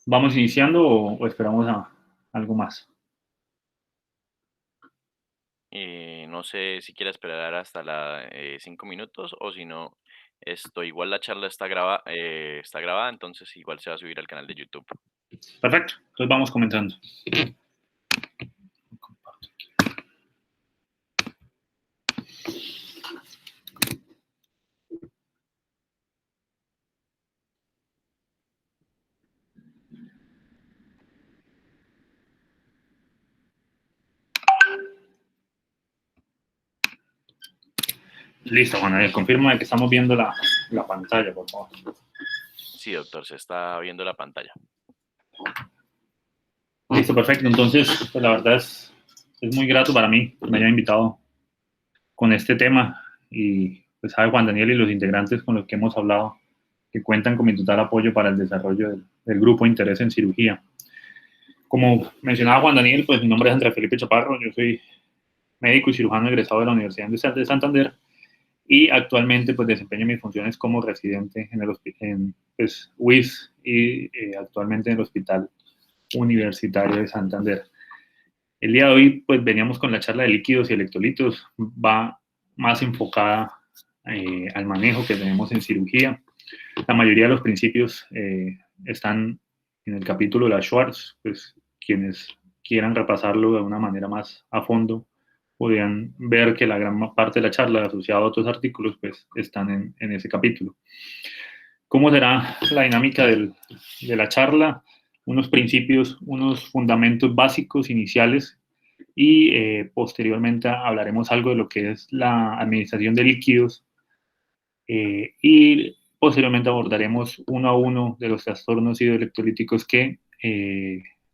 ¿Vamos iniciando o esperamos a algo más? No sé si quiera esperar hasta la 5 minutos o si no, igual la charla está grabada, entonces igual se va a subir al canal de YouTube. Perfecto, entonces vamos comenzando. Listo, Juan, confirma que estamos viendo la pantalla, por favor. Sí, doctor, se está viendo la pantalla. Listo, perfecto. Entonces, pues la verdad es muy grato para mí que me hayan invitado con este tema y pues sabe Juan Daniel y los integrantes con los que hemos hablado que cuentan con mi total apoyo para el desarrollo del grupo de interés en cirugía. Como mencionaba Juan Daniel, pues mi nombre es Andrés Felipe Chaparro, yo soy médico y cirujano egresado de la Universidad Industrial de Santander y actualmente pues desempeño mis funciones como residente en el pues, UIS y actualmente en el Hospital Universitario de Santander. El día de hoy pues veníamos con la charla de líquidos y electrolitos, va más enfocada al manejo que tenemos en cirugía. La mayoría de los principios están en el capítulo de la Schwartz, pues quienes quieran repasarlo de una manera más a fondo podrían ver que la gran parte de la charla asociada a otros artículos pues están en ese capítulo. ¿Cómo será la dinámica de la charla? Unos principios, unos fundamentos básicos iniciales y posteriormente hablaremos algo de lo que es la administración de líquidos y posteriormente abordaremos uno a uno de los trastornos hidroelectrolíticos que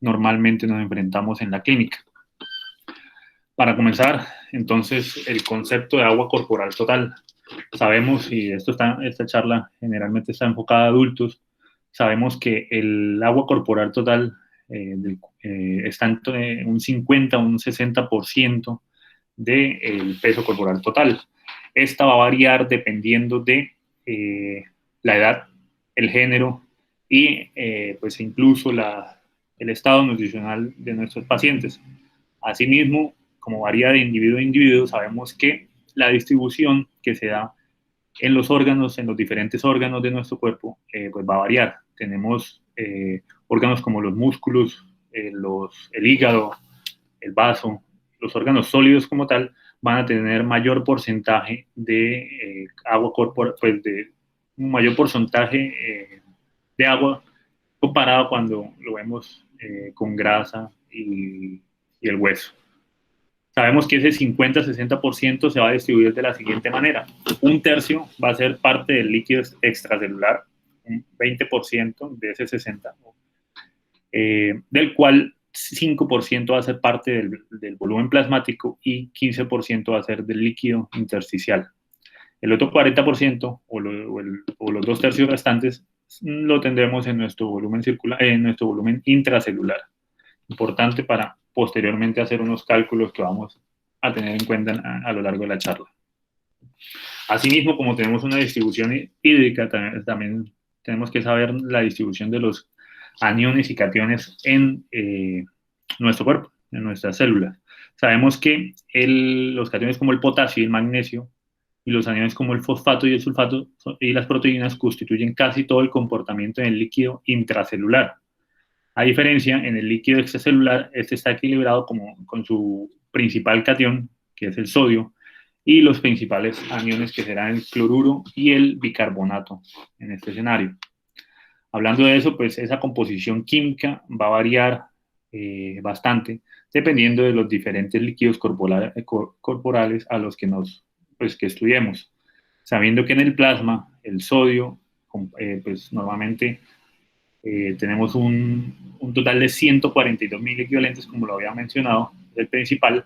normalmente nos enfrentamos en la clínica. Para comenzar, entonces, el concepto de agua corporal total. Sabemos, y esta charla generalmente está enfocada a adultos, sabemos que el agua corporal total está entre un 50 o un 60% del peso corporal total. Esta va a variar dependiendo de eh, la edad, el género y pues incluso el estado nutricional de nuestros pacientes. Asimismo, como varía de individuo a individuo, sabemos que la distribución que se da en los órganos, en los diferentes órganos de nuestro cuerpo, pues va a variar. Tenemos órganos como los músculos, el hígado, el vaso, los órganos sólidos como tal, van a tener mayor porcentaje de agua corporal, pues de un mayor porcentaje de agua comparado cuando lo vemos con grasa y el hueso. Sabemos que ese 50-60% se va a distribuir de la siguiente manera. Un tercio va a ser parte del líquido extracelular, un 20% de ese 60%, del cual 5% va a ser parte del volumen plasmático y 15% va a ser del líquido intersticial. El otro 40% o los dos tercios restantes lo tendremos en nuestro volumen circular, en nuestro volumen intracelular. Importante para posteriormente hacer unos cálculos que vamos a tener en cuenta a lo largo de la charla. Asimismo, como tenemos una distribución hídrica, también tenemos que saber la distribución de los aniones y cationes en nuestro cuerpo, en nuestras células. Sabemos que los cationes como el potasio y el magnesio y los aniones como el fosfato y el sulfato y las proteínas constituyen casi todo el comportamiento en el líquido intracelular. A diferencia, en el líquido extracelular, este está equilibrado con su principal cation, que es el sodio, y los principales aniones, que serán el cloruro y el bicarbonato en este escenario. Hablando de eso, pues esa composición química va a variar bastante dependiendo de los diferentes líquidos corporales a los que pues, que estudiemos. Sabiendo que en el plasma el sodio, pues normalmente tenemos un total de 142 mil equivalentes, como lo había mencionado, el principal,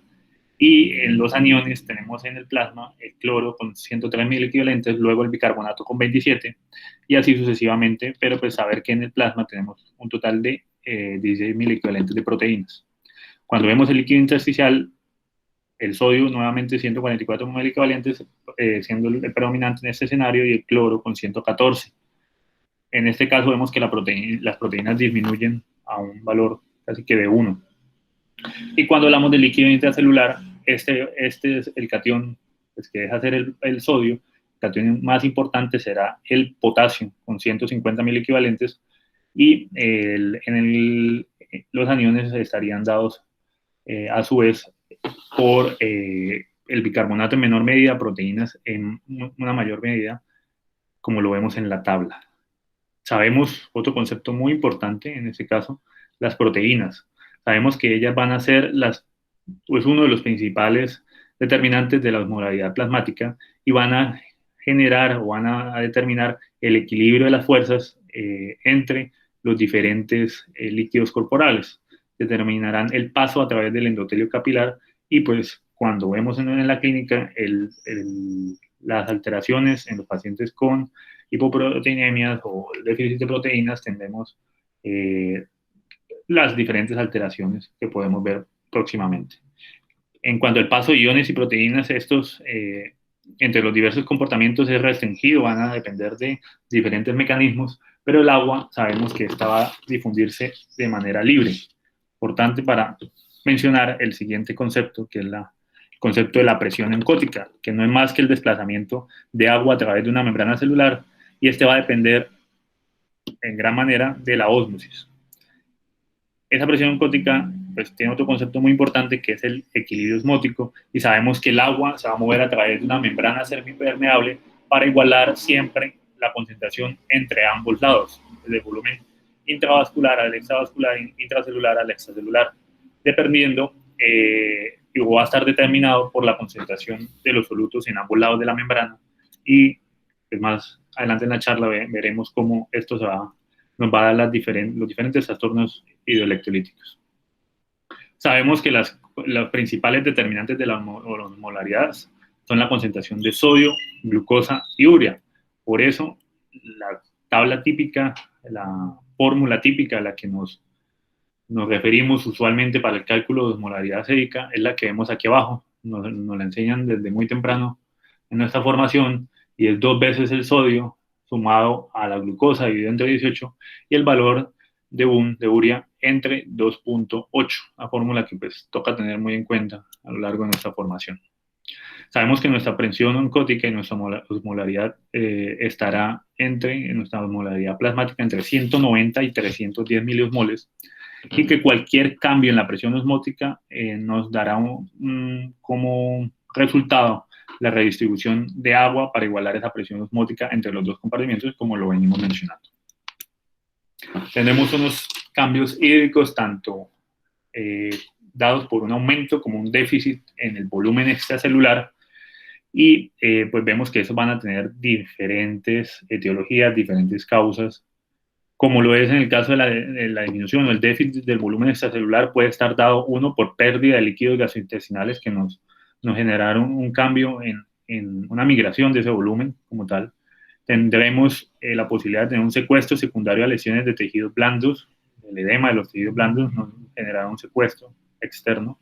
y en los aniones tenemos en el plasma el cloro con 103.000 equivalentes, luego el bicarbonato con 27 y así sucesivamente, pero pues saber que en el plasma tenemos un total de 16.000 equivalentes de proteínas. Cuando vemos el líquido intersticial, el sodio nuevamente 144.000 equivalentes, siendo el predominante en este escenario, y el cloro con 114. En este caso vemos que las proteínas disminuyen a un valor casi que de 1. Y cuando hablamos de líquido intracelular, este es el catión pues, que deja ser el sodio. El catión más importante será el potasio, con 150 mil equivalentes, y los aniones estarían dados a su vez por el bicarbonato en menor medida, proteínas en una mayor medida, como lo vemos en la tabla. Sabemos otro concepto muy importante en este caso, las proteínas. Sabemos que ellas van a ser pues uno de los principales determinantes de la osmolaridad plasmática y van a generar o van a determinar el equilibrio de las fuerzas entre los diferentes líquidos corporales. Determinarán el paso a través del endotelio capilar y pues cuando vemos en la clínica las alteraciones en los pacientes con hipoproteinemias o déficit de proteínas, tendremos las diferentes alteraciones que podemos ver próximamente. En cuanto al paso de iones y proteínas, estos entre los diversos comportamientos es restringido, van a depender de diferentes mecanismos, pero el agua sabemos que esta va a difundirse de manera libre. Importante para mencionar el siguiente concepto, que es el concepto de la presión encótica, que no es más que el desplazamiento de agua a través de una membrana celular, y este va a depender en gran manera de la ósmosis. Esa presión encótica pues, tiene otro concepto muy importante que es el equilibrio osmótico, y sabemos que el agua se va a mover a través de una membrana semipermeable para igualar siempre la concentración entre ambos lados, desde el volumen intravascular al extravascular, intracelular al extracelular, dependiendo y va a estar determinado por la concentración de los solutos en ambos lados de la membrana, y pues, más adelante en la charla veremos cómo esto nos va a dar los diferentes trastornos hidroelectrolíticos. Sabemos que los principales determinantes de la osmolaridad son la concentración de sodio, glucosa y urea. Por eso, la tabla típica, la fórmula típica a la que nos referimos usualmente para el cálculo de osmolaridad sérica es la que vemos aquí abajo. Nos la enseñan desde muy temprano en nuestra formación, y es 2 veces el sodio sumado a la glucosa dividido entre 18 y el valor de urea entre 2.8, una fórmula que pues toca tener muy en cuenta a lo largo de nuestra formación. Sabemos que nuestra presión oncótica y nuestra osmolaridad estará en nuestra osmolaridad plasmática entre 190 y 310 miliosmoles, y que cualquier cambio en la presión osmótica nos dará como resultado la redistribución de agua para igualar esa presión osmótica entre los dos compartimentos, como lo venimos mencionando. Tenemos unos cambios hídricos tanto dados por un aumento como un déficit en el volumen extracelular, y pues vemos que esos van a tener diferentes etiologías, diferentes causas, como lo es en el caso de la disminución o el déficit del volumen extracelular. Puede estar dado uno por pérdida de líquidos gastrointestinales que nos generaron un cambio en una migración de ese volumen como tal. Tendremos la posibilidad de tener un secuestro secundario a lesiones de tejidos blandos. El edema de los tejidos blandos nos genera un secuestro externo.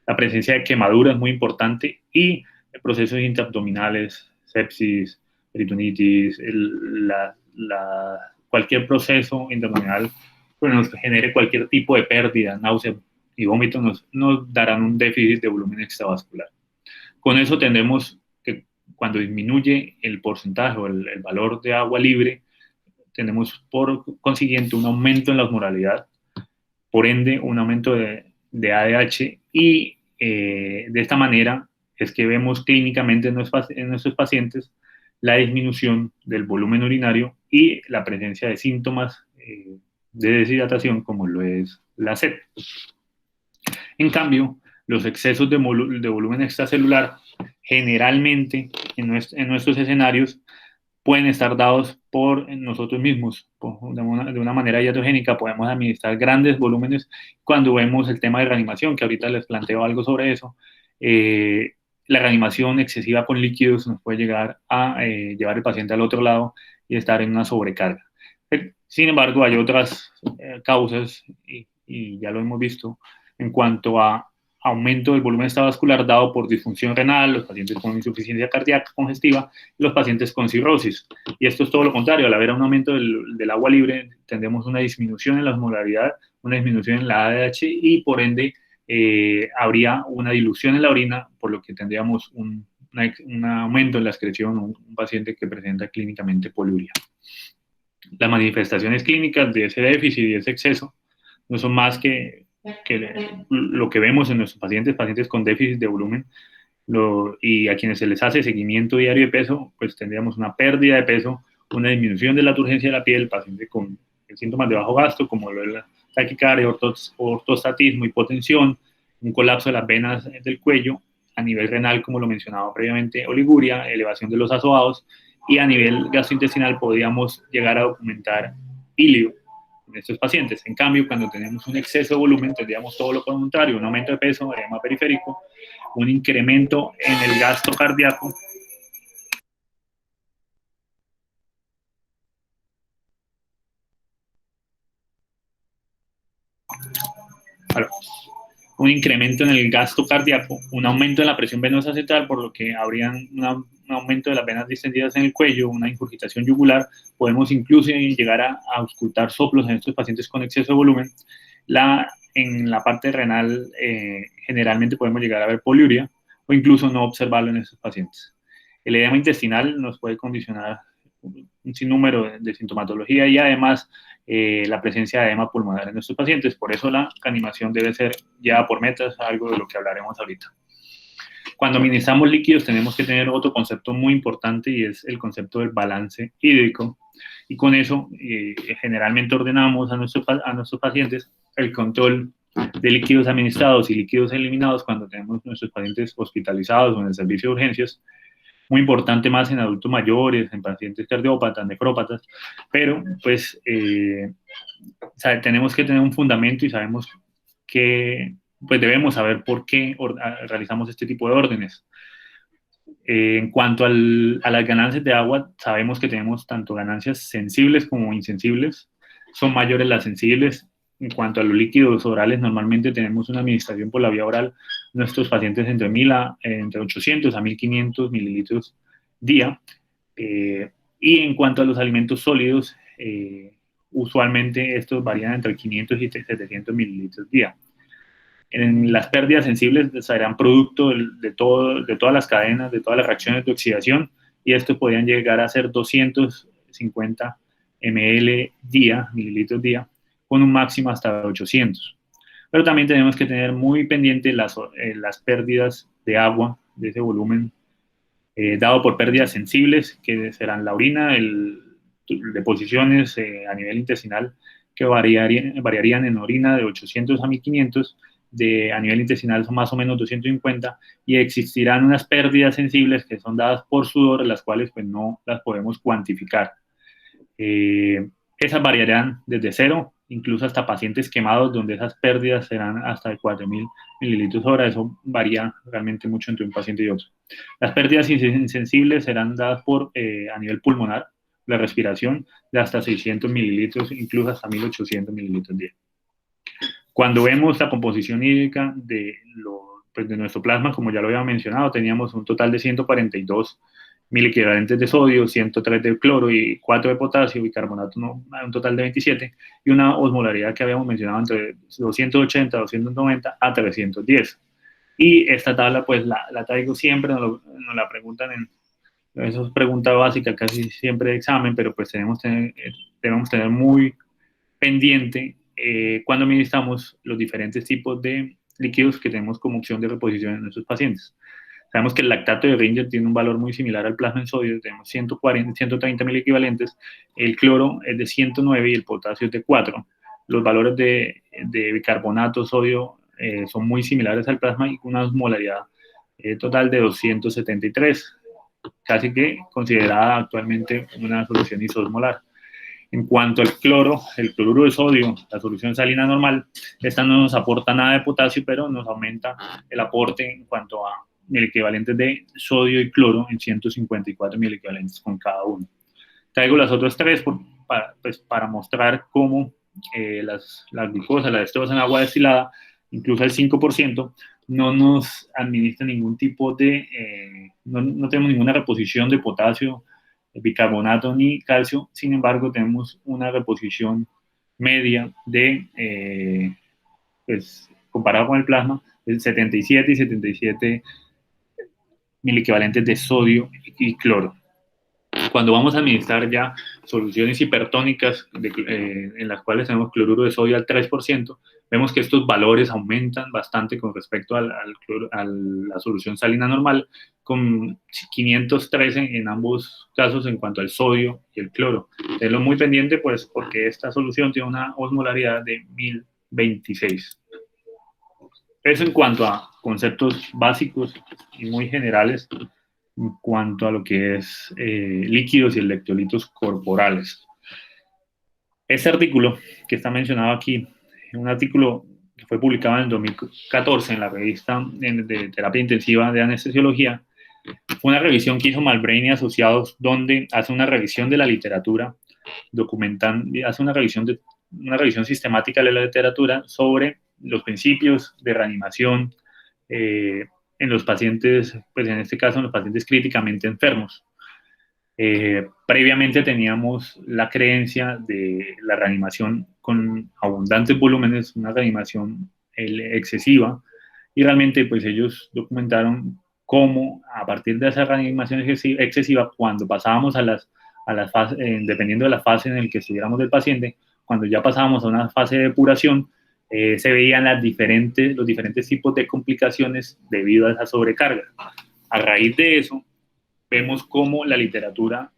La presencia de quemadura es muy importante, y procesos intraabdominales, sepsis, peritonitis, cualquier proceso intraabdominal que nos genere cualquier tipo de pérdida, náusea y vómito nos darán un déficit de volumen extravascular. Con eso tendremos que cuando disminuye el porcentaje o el valor de agua libre, tenemos por consiguiente un aumento en la osmolaridad, por ende un aumento de ADH, y de esta manera es que vemos clínicamente en nuestros pacientes la disminución del volumen urinario y la presencia de síntomas de deshidratación como lo es la sed. En cambio, los excesos de volumen extracelular generalmente en nuestros escenarios pueden estar dados por nosotros mismos. De una manera iatrogénica podemos administrar grandes volúmenes. Cuando vemos el tema de reanimación, que ahorita les planteo algo sobre eso, la reanimación excesiva con líquidos nos puede llegar a llevar al paciente al otro lado y estar en una sobrecarga. Sin embargo, hay otras causas, y ya lo hemos visto, en cuanto a aumento del volumen extravascular dado por disfunción renal, los pacientes con insuficiencia cardíaca congestiva y los pacientes con cirrosis. Y esto es todo lo contrario, al haber un aumento del agua libre, tendremos una disminución en la osmolaridad, una disminución en la ADH y por ende habría una dilución en la orina, por lo que tendríamos un aumento en la excreción, un paciente que presenta clínicamente poliuria. Las manifestaciones clínicas de ese déficit y de ese exceso no son más que lo que vemos en nuestros pacientes con déficit de volumen, y a quienes se les hace seguimiento diario de peso, pues tendríamos una pérdida de peso, una disminución de la turgencia de la piel, paciente con síntomas de bajo gasto, como la taquicardia, ortostatismo, hipotensión, un colapso de las venas del cuello, a nivel renal, como lo mencionaba previamente, oliguria, elevación de los azoados, y a nivel gastrointestinal podríamos llegar a documentar ilio en estos pacientes. En cambio, cuando tenemos un exceso de volumen, tendríamos todo lo contrario, un aumento de peso, edema periférico, un incremento en el gasto cardíaco, un incremento en el gasto cardíaco, un aumento en la presión venosa central, por lo que habría un aumento de las venas distendidas en el cuello, una ingurgitación yugular, podemos incluso llegar a auscultar soplos en estos pacientes con exceso de volumen. En la parte renal generalmente podemos llegar a ver poliuria o incluso no observarlo en estos pacientes. El edema intestinal nos puede condicionar un sinnúmero de sintomatología y además la presencia de edema pulmonar en nuestros pacientes. Por eso la canimación debe ser llevada por metas, algo de lo que hablaremos ahorita. Cuando administramos líquidos tenemos que tener otro concepto muy importante y es el concepto del balance hídrico. Y con eso generalmente ordenamos a nuestros pacientes el control de líquidos administrados y líquidos eliminados cuando tenemos nuestros pacientes hospitalizados o en el servicio de urgencias. Muy importante más en adultos mayores, en pacientes cardiópatas, nefrópatas, pero pues tenemos que tener un fundamento y sabemos que pues debemos saber por qué realizamos este tipo de órdenes. En cuanto a las ganancias de agua, sabemos que tenemos tanto ganancias sensibles como insensibles. Son mayores las sensibles. En cuanto a los líquidos orales, normalmente tenemos una administración por la vía oral. Nuestros pacientes entre 800 a 1500 mililitros día. Y en cuanto a los alimentos sólidos, usualmente estos varían entre 500 y 700 mililitros día. En las pérdidas sensibles serán producto de todas las cadenas, de todas las reacciones de oxidación, y estos podrían llegar a ser 250 mililitros día, con un máximo hasta 800. Pero también tenemos que tener muy pendiente las pérdidas de agua, de ese volumen, dado por pérdidas sensibles, que serán la orina, deposiciones a nivel intestinal, que variarían en orina de 800 a 1500, a nivel intestinal son más o menos 250, y existirán unas pérdidas sensibles que son dadas por sudor, las cuales pues no las podemos cuantificar. Esas variarán desde 0, incluso hasta pacientes quemados, donde esas pérdidas serán hasta de 4000 mililitros hora. Eso varía realmente mucho entre un paciente y otro. Las pérdidas insensibles serán dadas a nivel pulmonar, la respiración, de hasta 600 mililitros, incluso hasta 1800 mililitros día. Cuando vemos la composición hídrica de nuestro plasma, como ya lo había mencionado, teníamos un total de 142 miliequivalentes de sodio, 103 de cloro y 4 de potasio, bicarbonato, un total de 27, y una osmolaridad que habíamos mencionado entre 280, 290 a 310. Y esta tabla pues la traigo siempre, nos la preguntan eso es pregunta básica casi siempre de examen, pero pues debemos tener muy pendiente cuando administramos los diferentes tipos de líquidos que tenemos como opción de reposición en nuestros pacientes. Sabemos que el lactato de Ringer tiene un valor muy similar al plasma en sodio, tenemos 130 miliequivalentes, el cloro es de 109 y el potasio es de 4. Los valores de bicarbonato, sodio, son muy similares al plasma y con una osmolaridad total de 273, casi que considerada actualmente una solución isosmolar. En cuanto al cloro, el cloruro de sodio, la solución salina normal, esta no nos aporta nada de potasio, pero nos aumenta el aporte en cuanto a miliequivalentes de sodio y cloro en 154 miliequivalentes con cada uno. Traigo las otras tres para mostrar cómo la glucosa, la dextrosa en agua destilada, incluso el 5%, no nos administra ningún tipo de, no tenemos ninguna reposición de potasio, bicarbonato ni calcio. Sin embargo, tenemos una reposición media de, pues, comparado con el plasma, de 77 y 77 miliquivalentes de sodio y cloro. Cuando vamos a administrar ya soluciones hipertónicas en las cuales tenemos cloruro de sodio al 3%, vemos que estos valores aumentan bastante con respecto a la solución salina normal, con 513 en ambos casos en cuanto al sodio y el cloro. Tenlo muy pendiente, pues, porque esta solución tiene una osmolaridad de 1026. Eso en cuanto a conceptos básicos y muy generales en cuanto a lo que es líquidos y electrolitos corporales. Este artículo que está mencionado aquí, un artículo que fue publicado en el 2014 en la revista de terapia intensiva de anestesiología, fue una revisión que hizo Malbrain y Asociados, donde hace una revisión de la literatura, hace una revisión sistemática de la literatura sobre los principios de reanimación, en los pacientes, pues en este caso en los pacientes críticamente enfermos. Previamente teníamos la creencia de la reanimación con abundantes volúmenes, una reanimación excesiva, y realmente pues ellos documentaron cómo a partir de esa reanimación excesiva, cuando pasábamos a las fases, dependiendo de la fase en la que estuviéramos del paciente, cuando ya pasábamos a una fase de depuración, se veían los diferentes tipos de complicaciones debido a esa sobrecarga. A raíz de eso, vemos cómo la literatura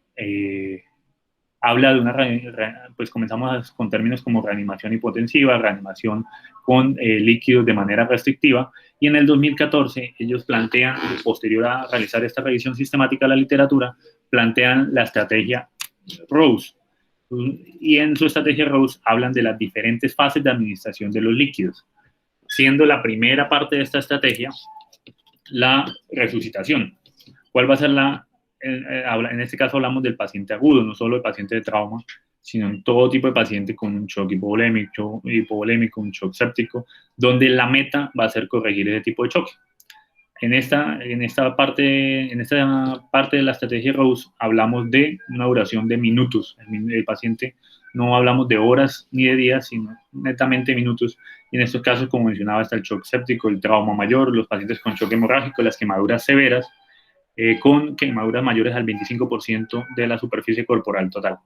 habla de pues comenzamos con términos como reanimación hipotensiva, reanimación con líquidos de manera restrictiva, y en el 2014 ellos plantean, posterior a realizar esta revisión sistemática de la literatura, plantean la estrategia Rose. Y en su estrategia Rose hablan de las diferentes fases de administración de los líquidos, siendo la primera parte de esta estrategia la resucitación. ¿Cuál va a ser en este caso hablamos del paciente agudo, no solo del paciente de trauma, sino en todo tipo de paciente con un shock hipovolémico, un shock séptico, donde la meta va a ser corregir ese tipo de choque. En esta parte de la estrategia Rose hablamos de una duración de minutos. El paciente, no hablamos de horas ni de días, sino netamente minutos. Y en estos casos, como mencionaba, está el shock séptico, el trauma mayor, los pacientes con shock hemorrágico, las quemaduras severas, con quemaduras mayores al 25% de la superficie corporal total.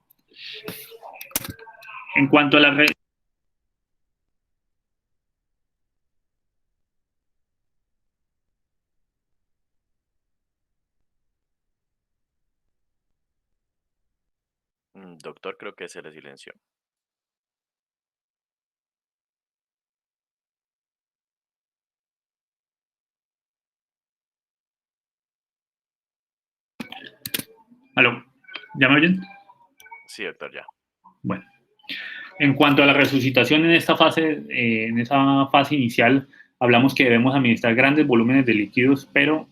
En cuanto a la red, Doctor, creo que se le silenció. ¿Aló? ¿Ya me oyen? Sí, doctor, ya. Bueno. En cuanto a la resucitación en esa fase inicial, hablamos que debemos administrar grandes volúmenes de líquidos, pero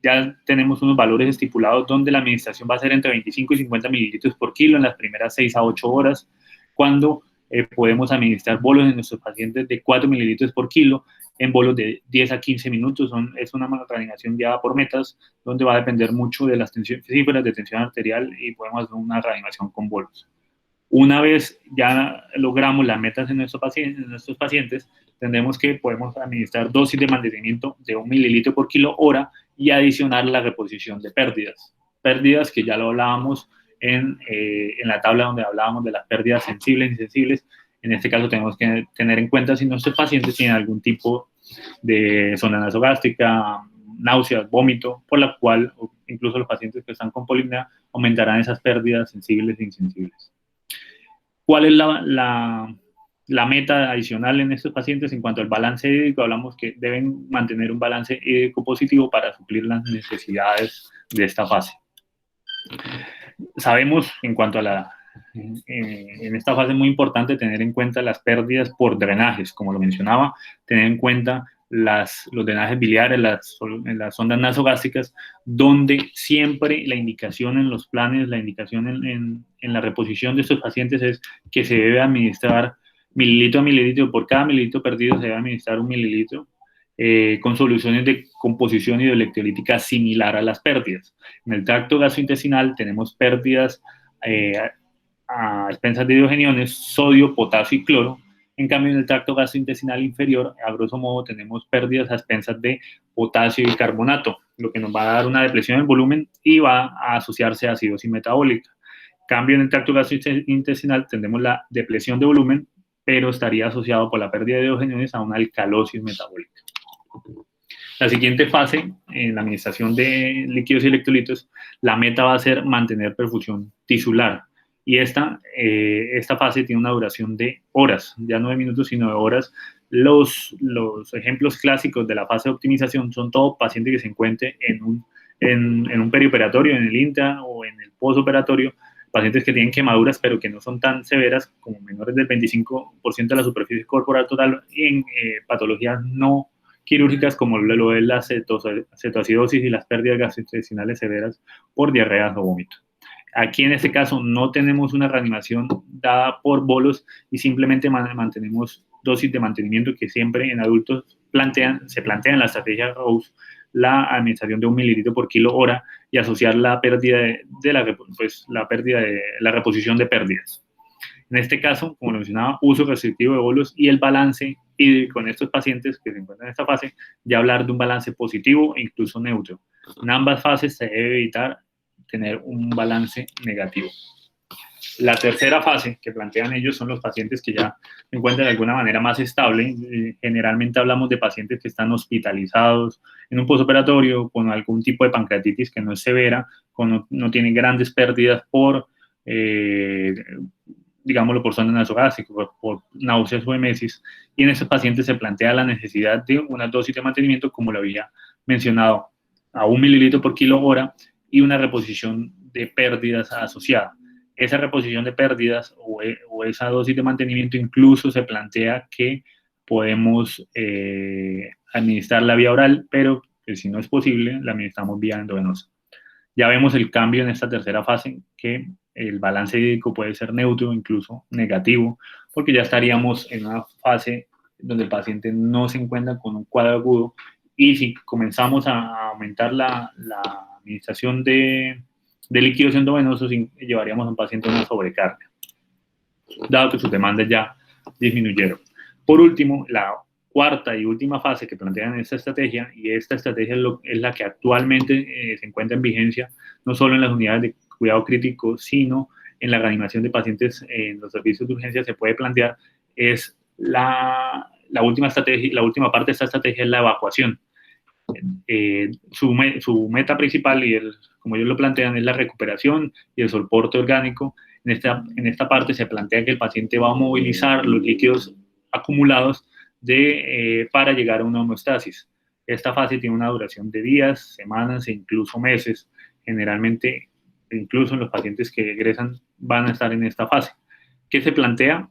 ya tenemos unos valores estipulados donde la administración va a ser entre 25 y 50 mililitros por kilo en las primeras 6 a 8 horas, cuando podemos administrar bolos en nuestros pacientes de 4 mililitros por kilo en bolos de 10 a 15 minutos. Es una reanimación guiada por metas, donde va a depender mucho de las cifras de tensión arterial y podemos hacer una reanimación con bolos. Una vez ya logramos las metas en nuestros pacientes, tendremos que podemos administrar dosis de mantenimiento de 1 mililitro por kilo hora y adicionar la reposición de pérdidas. Pérdidas que ya lo hablábamos en la tabla donde hablábamos de las pérdidas sensibles e insensibles. En este caso tenemos que tener en cuenta si nuestros pacientes tienen algún tipo de sonda nasogástrica, náuseas, vómito, por la cual incluso los pacientes que están con polimnia aumentarán esas pérdidas sensibles e insensibles. ¿Cuál es la meta adicional en estos pacientes? En cuanto al balance hídrico, hablamos que deben mantener un balance hídrico positivo para suplir las necesidades de esta fase. Sabemos, en cuanto a en esta fase es muy importante tener en cuenta las pérdidas por drenajes, como lo mencionaba, tener en cuenta los drenajes biliares, las sondas nasogástricas, donde siempre la indicación en los planes, la indicación en la reposición de estos pacientes es que se debe administrar mililitro a mililitro, por cada mililitro perdido se debe administrar 1 mililitro, con soluciones de composición hidroelectrolítica similar a las pérdidas. En el tracto gastrointestinal tenemos pérdidas a expensas de hidrogeniones, sodio, potasio y cloro. En cambio, en el tracto gastrointestinal inferior, a grosso modo, tenemos pérdidas a expensas de potasio y carbonato, lo que nos va a dar una depresión del volumen y va a asociarse a acidosis metabólica. En cambio, en el tracto gastrointestinal tendremos la depresión de volumen, pero estaría asociado por la pérdida de hidrogeniones a una alcalosis metabólica. La siguiente fase, en la administración de líquidos y electrolitos, la meta va a ser mantener perfusión tisular. Y esta fase tiene una duración de horas, ya no de minutos, sino de horas. Los ejemplos clásicos de la fase de optimización son todo paciente que se encuentre en un perioperatorio, en el intra o en el postoperatorio, pacientes que tienen quemaduras, pero que no son tan severas, como menores del 25% de la superficie corporal total, y en patologías no quirúrgicas, como lo es la cetoacidosis y las pérdidas gastrointestinales severas por diarreas o vómito. Aquí en este caso no tenemos una reanimación dada por bolos y simplemente mantenemos dosis de mantenimiento que siempre en adultos se plantea en la estrategia Rose, la administración de 1 mililitro por kilo hora y asociar la pérdida la reposición de pérdidas. En este caso, como lo mencionaba, uso restrictivo de bolos y el balance hídrico en estos pacientes que se encuentran en esta fase, ya hablar de un balance positivo e incluso neutro. En ambas fases se debe evitar tener un balance negativo. La tercera fase que plantean ellos son los pacientes que ya se encuentran de alguna manera más estable. Generalmente hablamos de pacientes que están hospitalizados en un postoperatorio con algún tipo de pancreatitis que no es severa, no tienen grandes pérdidas por digámoslo, por zona nasogástrica, por náuseas o emesis, y en esos pacientes se plantea la necesidad de una dosis de mantenimiento, como lo había mencionado, a 1 mililitro por kilo hora y una reposición de pérdidas asociada. Esa reposición de pérdidas o esa dosis de mantenimiento incluso se plantea que podemos administrarla vía oral, pero que si no es posible, la administramos vía endovenosa. Ya vemos el cambio en esta tercera fase, que el balance hídrico puede ser neutro, incluso negativo, porque ya estaríamos en una fase donde el paciente no se encuentra con un cuadro agudo y si comenzamos a aumentar la administración de líquidos endovenosos, llevaríamos a un paciente a una sobrecarga, dado que sus demandas ya disminuyeron. Por último, la cuarta y última fase que plantean esta estrategia, y esta estrategia es la que actualmente se encuentra en vigencia, no solo en las unidades de cuidado crítico, sino en la reanimación de pacientes en los servicios de urgencia, se puede plantear, es la última estrategia, la última parte de esta estrategia es la evacuación. Su meta principal, como ellos lo plantean, es la recuperación y el soporte orgánico. En esta parte se plantea que el paciente va a movilizar los líquidos acumulados para llegar a una homeostasis. Esta fase tiene una duración de días, semanas e incluso meses. Generalmente, incluso en los pacientes que egresan van a estar en esta fase. ¿Qué se plantea?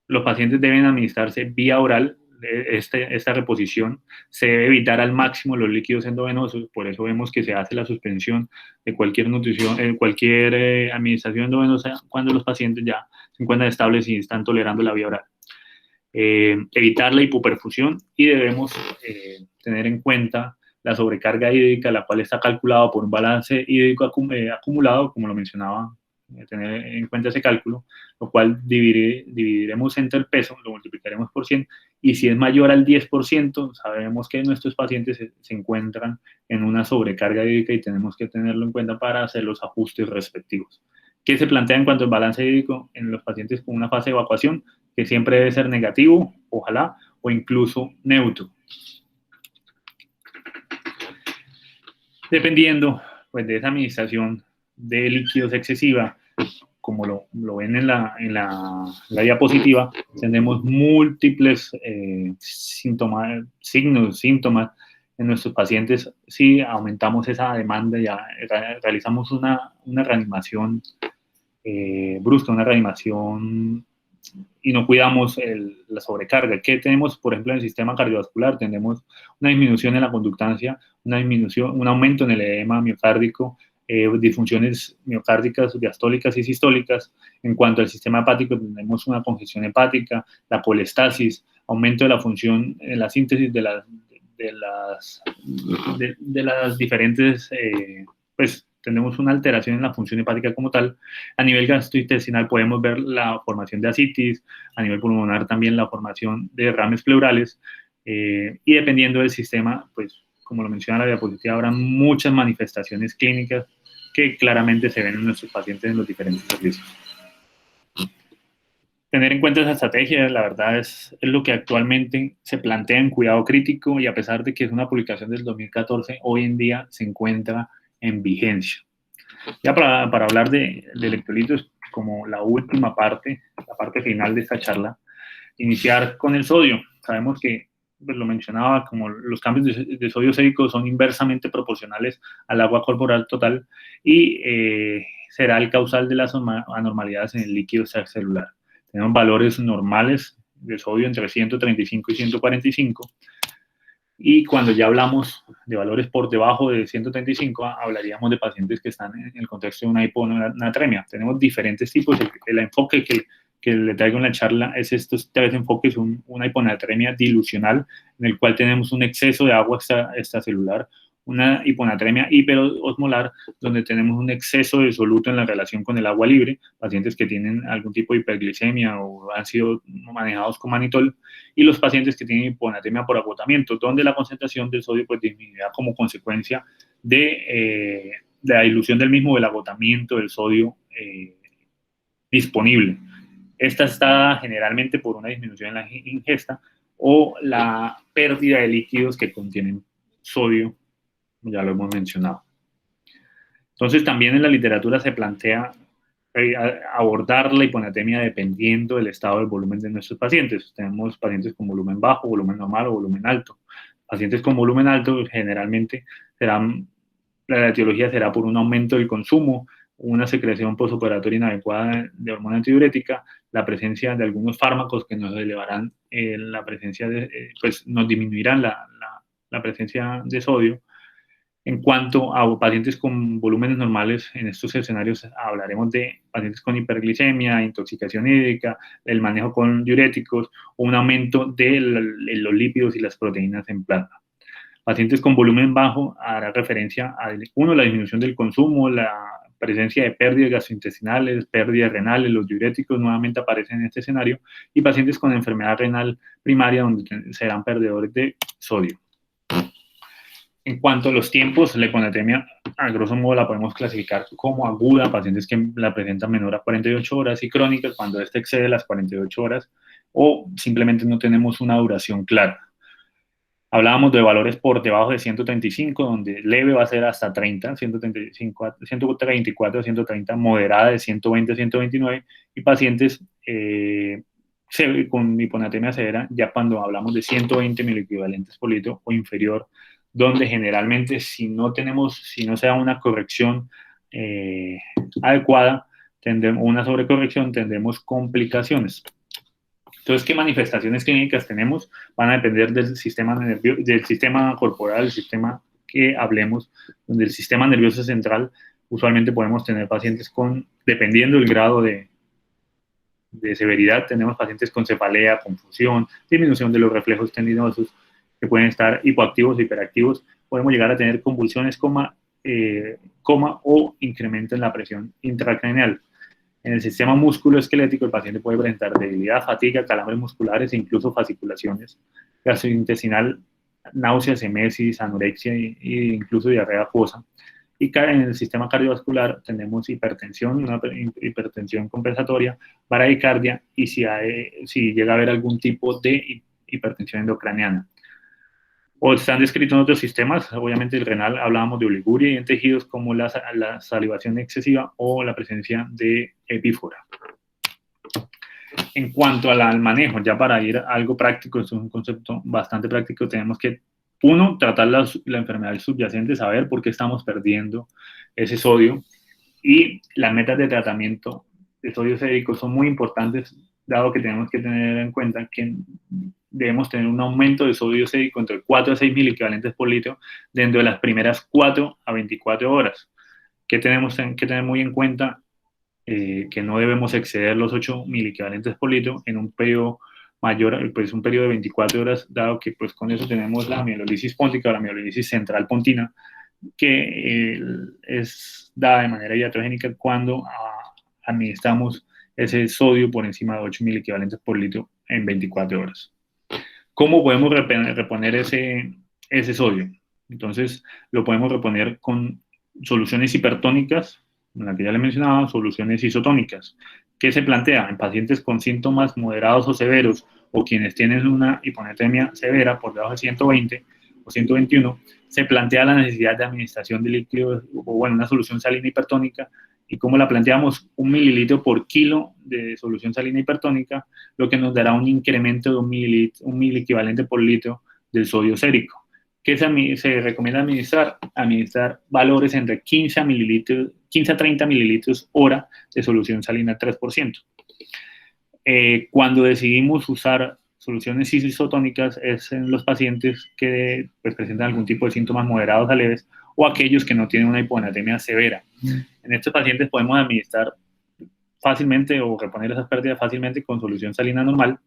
Los pacientes deben administrarse vía oral esta reposición. Se debe evitar al máximo los líquidos endovenosos, por eso vemos que se hace la suspensión de cualquier nutrición, cualquier administración endovenosa cuando los pacientes ya se encuentran estables y están tolerando la vía oral. Evitar la hipoperfusión y debemos tener en cuenta la sobrecarga hídrica, la cual está calculada por un balance hídrico acumulado, como lo mencionaba, tener en cuenta ese cálculo, lo cual dividiremos entre el peso, lo multiplicaremos por 100, y si es mayor al 10%, sabemos que nuestros pacientes se encuentran en una sobrecarga hídrica y tenemos que tenerlo en cuenta para hacer los ajustes respectivos. ¿Qué se plantea en cuanto al balance hídrico en los pacientes con una fase de evacuación? Que siempre debe ser negativo, ojalá, o incluso neutro. Dependiendo pues, de esa administración de líquidos excesiva, como lo ven en la diapositiva, tenemos múltiples síntomas en nuestros pacientes si aumentamos esa demanda, ya realizamos una reanimación brusca, una reanimación y no cuidamos la sobrecarga. ¿Qué tenemos, por ejemplo, en el sistema cardiovascular? Tenemos una disminución en la conductancia, un aumento en el edema miocárdico, disfunciones miocárdicas, diastólicas y sistólicas. En cuanto al sistema hepático, tenemos una congestión hepática, la colestasis, aumento de la función, la síntesis de las diferentes, pues tenemos una alteración en la función hepática como tal. A nivel gastrointestinal podemos ver la formación de ascitis, a nivel pulmonar también la formación de derrames pleurales, y dependiendo del sistema, pues como lo menciona la diapositiva, habrá muchas manifestaciones clínicas que claramente se ven en nuestros pacientes en los diferentes servicios. Tener en cuenta esa estrategia, la verdad, es lo que actualmente se plantea en cuidado crítico, y a pesar de que es una publicación del 2014, hoy en día se encuentra en vigencia. Ya para hablar de electrolitos, como la última parte, la parte final de esta charla, iniciar con el sodio. Sabemos que, pues lo mencionaba, como los cambios de sodio sérico son inversamente proporcionales al agua corporal total, y será el causal de las anormalidades en el líquido extracelular. Tenemos valores normales de sodio entre 135 y 145, y cuando ya hablamos de valores por debajo de 135, hablaríamos de pacientes que están en el contexto de una hiponatremia. Tenemos diferentes tipos. El enfoque que le traigo en la charla es estos tres enfoques: una hiponatremia dilucional, en el cual tenemos un exceso de agua extracelular; una hiponatremia hiperosmolar, donde tenemos un exceso de soluto en la relación con el agua libre, pacientes que tienen algún tipo de hiperglicemia o han sido manejados con manitol; y los pacientes que tienen hiponatremia por agotamiento, donde la concentración del sodio pues disminuirá como consecuencia de la dilución del mismo, del agotamiento del sodio disponible. Esta está generalmente por una disminución en la ingesta o la pérdida de líquidos que contienen sodio, ya lo hemos mencionado. Entonces, también en la literatura se plantea abordar la hiponatremia dependiendo del estado del volumen de nuestros pacientes. Tenemos pacientes con volumen bajo, volumen normal o volumen alto. Pacientes con volumen alto generalmente la etiología será por un aumento del consumo, una secreción postoperatoria inadecuada de hormona antidiurética, la presencia de algunos fármacos que nos elevarán la presencia pues nos disminuirán la presencia de sodio. En cuanto a pacientes con volúmenes normales, en estos escenarios hablaremos de pacientes con hiperglicemia, intoxicación hídrica, el manejo con diuréticos o un aumento de los lípidos y las proteínas en plasma. Pacientes con volumen bajo hará referencia a, uno, la disminución del consumo, la presencia de pérdidas gastrointestinales, pérdidas renales; los diuréticos nuevamente aparecen en este escenario; y pacientes con enfermedad renal primaria, donde serán perdedores de sodio. En cuanto a los tiempos, la hiponatremia, a grosso modo, la podemos clasificar como aguda, pacientes que la presentan menor a 48 horas, y crónica, cuando esta excede las 48 horas o simplemente no tenemos una duración clara. Hablábamos de valores por debajo de 135, donde leve va a ser hasta 30, 135, 134 a 130, moderada de 120 a 129, y pacientes con hiponatremia severa, ya cuando hablamos de 120 miliequivalentes por litro o inferior, donde generalmente si no se da una corrección adecuada, una sobrecorrección, tendremos complicaciones. Entonces, ¿qué manifestaciones clínicas tenemos? Van a depender del sistema corporal, el sistema que hablemos, donde el sistema nervioso central, usualmente podemos tener pacientes dependiendo del grado de severidad, tenemos pacientes con cefalea, confusión, disminución de los reflejos tendinosos, que pueden estar hipoactivos o hiperactivos. Podemos llegar a tener convulsiones, coma o incremento en la presión intracraneal. En el sistema musculoesquelético, el paciente puede presentar debilidad, fatiga, calambres musculares e incluso fasciculaciones. Gastrointestinal, náuseas, emesis, anorexia e incluso diarrea acuosa. Y en el sistema cardiovascular tenemos hipertensión, una hipertensión compensatoria, bradicardia, y si llega a haber algún tipo de hipertensión endocraniana. O están descritos en otros sistemas, obviamente el renal, hablábamos de oliguria, y en tejidos como la salivación excesiva o la presencia de epífora. En cuanto al manejo, ya para ir a algo práctico, esto es un concepto bastante práctico, tenemos que, uno, tratar la enfermedad subyacente, saber por qué estamos perdiendo ese sodio, y las metas de tratamiento de sodio sérico son muy importantes, dado que tenemos que tener en cuenta que debemos tener un aumento de sodio sérico entre 4 a 6 miliequivalentes por litro dentro de las primeras 4 a 24 horas. ¿Qué tenemos que tener muy en cuenta? Que no debemos exceder los 8 miliequivalentes por litro en un periodo mayor, pues un periodo de 24 horas, dado que pues con eso tenemos la amiololisis póntica o la amiololisis central pontina, que es dada de manera iatrogénica cuando administramos ese sodio por encima de 8.000 equivalentes por litro en 24 horas. ¿Cómo podemos reponer ese sodio? Entonces, lo podemos reponer con soluciones hipertónicas, la que ya le mencionaba, soluciones isotónicas. ¿Qué se plantea? En pacientes con síntomas moderados o severos o quienes tienen una hiponatremia severa por debajo de 120 o 121, se plantea la necesidad de administración de líquidos o, bueno, una solución salina hipertónica. ¿Y cómo la planteamos? 1 mililitro por kilo de solución salina hipertónica, lo que nos dará un incremento de 1 miliequivalente por litro del sodio sérico. ¿Qué se recomienda administrar? Administrar valores entre 15 a 30 mililitros hora de solución salina 3%. Cuando decidimos usar soluciones isotónicas es en los pacientes que pues, presentan algún tipo de síntomas moderados a leves o aquellos que no tienen una hiponatremia severa. En estos pacientes podemos administrar fácilmente o reponer esas pérdidas fácilmente con solución salina normal,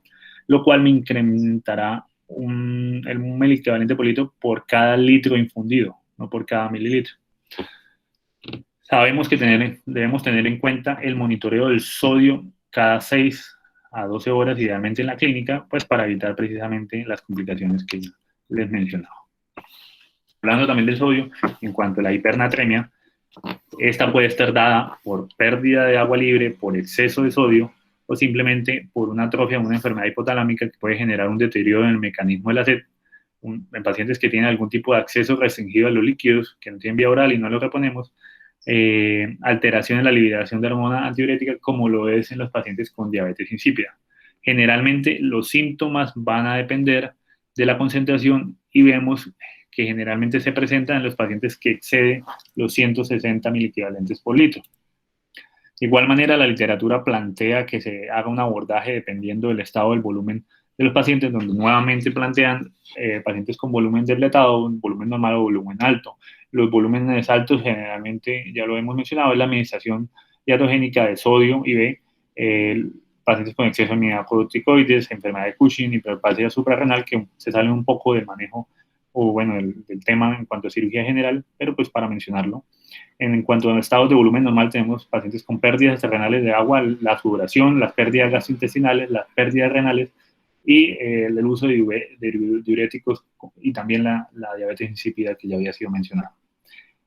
lo cual me incrementará un miliequivalente por litro por cada litro infundido, no por cada mililitro. Sabemos que debemos tener en cuenta el monitoreo del sodio cada 6 a 12 horas, idealmente en la clínica, pues para evitar precisamente las complicaciones que les mencionaba. Hablando también del sodio, en cuanto a la hipernatremia, esta puede estar dada por pérdida de agua libre, por exceso de sodio o simplemente por una atrofia o una enfermedad hipotalámica que puede generar un deterioro en el mecanismo de la sed. En pacientes que tienen algún tipo de acceso restringido a los líquidos, que no tienen vía oral y no lo reponemos, alteración en la liberación de hormona antidiurética, como lo es en los pacientes con diabetes insípida. Generalmente los síntomas van a depender de la concentración y vemos que generalmente se presentan en los pacientes que exceden los 160 miliequivalentes por litro. De igual manera, la literatura plantea que se haga un abordaje dependiendo del estado del volumen de los pacientes, donde nuevamente plantean pacientes con volumen depletado, volumen normal o volumen alto. Los volúmenes altos generalmente, ya lo hemos mencionado, es la administración diatogénica de sodio y B, pacientes con exceso de mineralocorticoides, enfermedad de Cushing, hiperplasia suprarrenal, que se sale un poco del manejo o bueno, del tema en cuanto a cirugía general, pero pues para mencionarlo. En cuanto a estados de volumen normal, tenemos pacientes con pérdidas renales de agua, la sudoración, las pérdidas gastrointestinales, las pérdidas renales y el uso de diuréticos y también la diabetes insípida que ya había sido mencionada.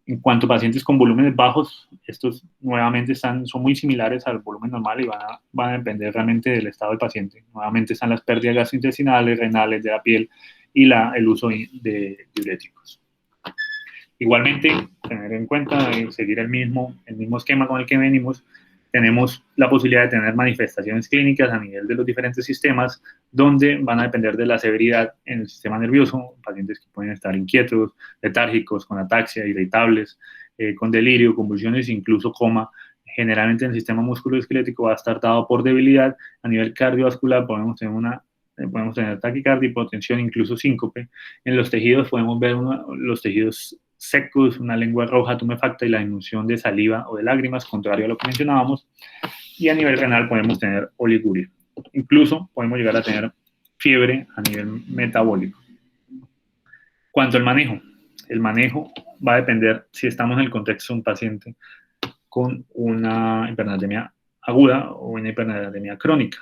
En cuanto a pacientes con volúmenes bajos, estos nuevamente son muy similares al volumen normal y van a depender realmente del estado del paciente. Nuevamente están las pérdidas gastrointestinales, renales, de la piel y el uso de diuréticos. Igualmente, tener en cuenta, seguir el mismo esquema con el que venimos, tenemos la posibilidad de tener manifestaciones clínicas a nivel de los diferentes sistemas, donde van a depender de la severidad en el sistema nervioso, pacientes que pueden estar inquietos, letárgicos, con ataxia, irritables, con delirio, convulsiones, incluso coma. Generalmente en el sistema musculoesquelético va a estar dado por debilidad. A nivel cardiovascular podemos tener taquicardia, hipotensión, incluso síncope. En los tejidos podemos ver los tejidos secos, una lengua roja tumefacta y la disminución de saliva o de lágrimas, contrario a lo que mencionábamos. Y a nivel renal podemos tener oliguria. Incluso podemos llegar a tener fiebre a nivel metabólico. Cuanto al manejo, el manejo va a depender si estamos en el contexto de un paciente con una hipernatremia aguda o una hipernatremia crónica.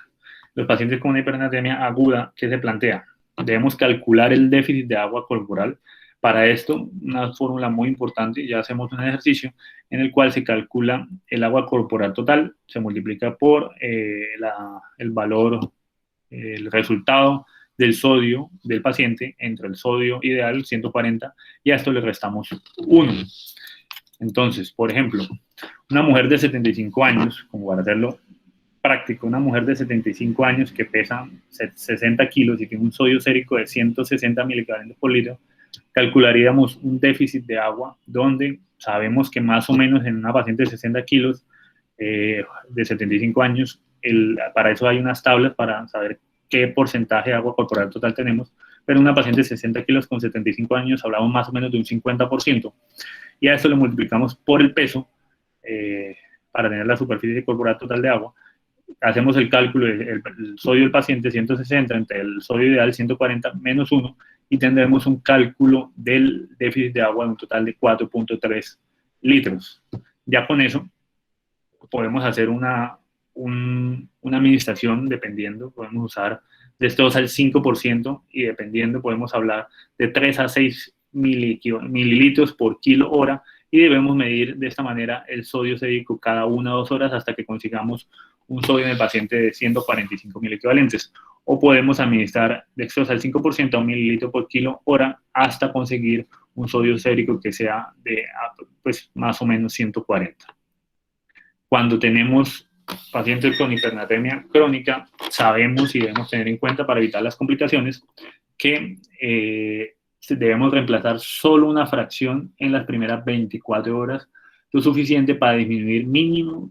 Los pacientes con una hipernatremia aguda, ¿qué se plantea? Debemos calcular el déficit de agua corporal. Para esto, una fórmula muy importante, ya hacemos un ejercicio en el cual se calcula el agua corporal total, se multiplica por el valor, el resultado del sodio del paciente entre el sodio ideal, 140, y a esto le restamos 1. Entonces, por ejemplo, una mujer de 75 años, como para hacerlo práctico, una mujer de 75 años que pesa 60 kilos y tiene un sodio sérico de 160 miliequivalentes por litro, calcularíamos un déficit de agua donde sabemos que más o menos en una paciente de 60 kilos de 75 años, para eso hay unas tablas para saber qué porcentaje de agua corporal total tenemos, pero una paciente de 60 kilos con 75 años hablamos más o menos de un 50%, y a eso le multiplicamos por el peso para tener la superficie corporal total de agua, hacemos el cálculo del sodio del paciente 160 entre el sodio ideal 140 menos 1 y tendremos un cálculo del déficit de agua de un total de 4.3 litros. Ya con eso podemos hacer una administración dependiendo, podemos usar de 2 al 5% y dependiendo podemos hablar de 3 a 6 mililitros por kilo hora y debemos medir de esta manera el sodio sérico cada 1 o 2 horas hasta que consigamos un sodio en el paciente de 145 mil equivalentes. O podemos administrar dextrosa al 5% a 1 mililitro por kilo hora hasta conseguir un sodio sérico que sea de pues, más o menos 140. Cuando tenemos pacientes con hipernatremia crónica, sabemos y debemos tener en cuenta para evitar las complicaciones que debemos reemplazar solo una fracción en las primeras 24 horas, lo suficiente para disminuir mínimo